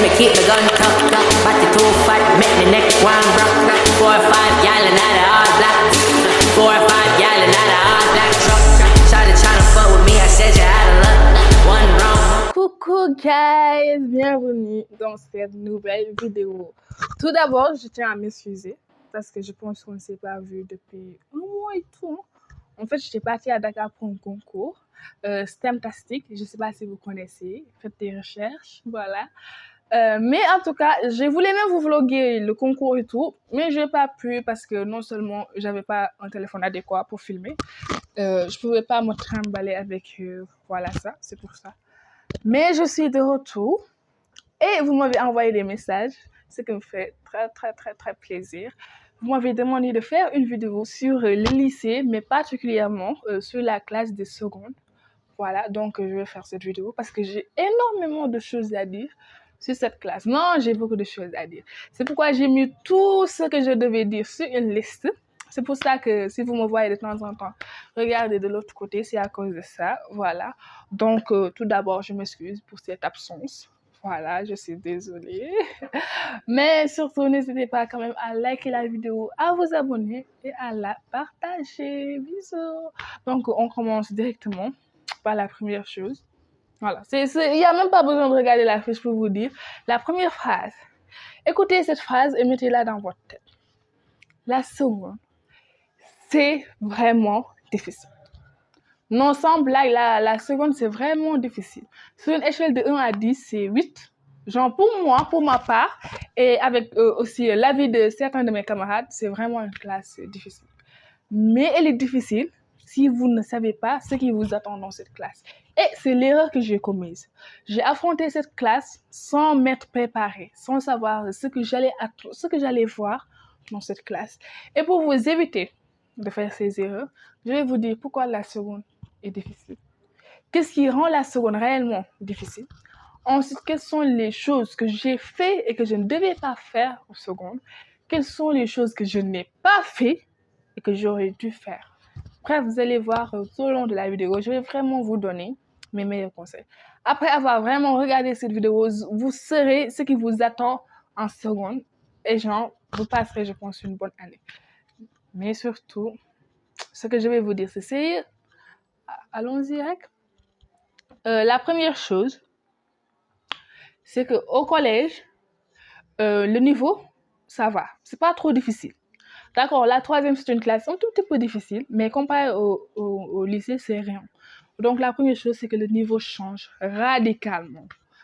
me keep the gun tucked up. Body too fat, make the neck one rock. 4 or 5 gal and not all black. 4 or 5 gal and not all black. Shawty tryna fuck with me, I said you out of luck. One wrong. Coucou guys, bienvenue dans cette nouvelle vidéo. Tout d'abord, je tiens à m'excuser parce que je pense qu'on ne s'est pas vu depuis un mois et tout. En fait, j'étais partie à Dakar pour un concours, STEMtastic, je ne sais pas si vous connaissez, faites des recherches, voilà. Mais en tout cas, je voulais même vous vlogger le concours et tout, mais je n'ai pas pu parce que non seulement j'avais pas un téléphone adéquat pour filmer, je pouvais pas me trimballer avec, voilà ça, c'est pour ça. Mais je suis de retour et vous m'avez envoyé des messages, ce qui me fait très plaisir. Vous m'avez demandé de faire une vidéo sur le lycée, mais particulièrement sur la classe de seconde. Voilà, donc je vais faire cette vidéo parce que j'ai énormément de choses à dire sur cette classe. Non, j'ai beaucoup de choses à dire. C'est pourquoi j'ai mis tout ce que je devais dire sur une liste. C'est pour ça que si vous me voyez de temps en temps, regardez de l'autre côté, c'est à cause de ça. Voilà. Donc, tout d'abord, je m'excuse pour cette absence. Voilà, je suis désolée. Mais surtout, n'hésitez pas quand même à liker la vidéo, à vous abonner et à la partager. Bisous. Donc, on commence directement par la première chose. Voilà, il n'y a même pas besoin de regarder la fiche pour vous dire. La première phrase. Écoutez cette phrase et mettez-la dans votre tête. La seconde, c'est vraiment difficile. Non, sans blague, la seconde, c'est vraiment difficile. Sur une échelle de 1 à 10, c'est 8. Genre, pour moi, pour ma part, et avec aussi l'avis de certains de mes camarades, c'est vraiment une classe difficile. Mais elle est difficile si vous ne savez pas ce qui vous attend dans cette classe. Et c'est l'erreur que j'ai commise. J'ai affronté cette classe sans m'être préparée, sans savoir ce que j'allais voir dans cette classe. Et pour vous éviter de faire ces erreurs, je vais vous dire pourquoi la seconde est difficile. Qu'est-ce qui rend la seconde réellement difficile? Ensuite, quelles sont les choses que j'ai fait et que je ne devais pas faire en seconde? Quelles sont les choses que je n'ai pas fait et que j'aurais dû faire? Bref, vous allez voir tout au long de la vidéo, je vais vraiment vous donner mes meilleurs conseils. Après avoir vraiment regardé cette vidéo, vous saurez ce qui vous attend en seconde et genre, vous passerez, je pense, une bonne année. Mais surtout, ce que je vais vous dire, c'est sérieux. Allons-y, avec. La première chose, c'est qu'au collège, le niveau, ça va. C'est pas trop difficile. D'accord, la troisième, c'est une classe un tout petit peu difficile, mais comparé au lycée, c'est rien. Donc, la première chose, c'est que le niveau change radicalement.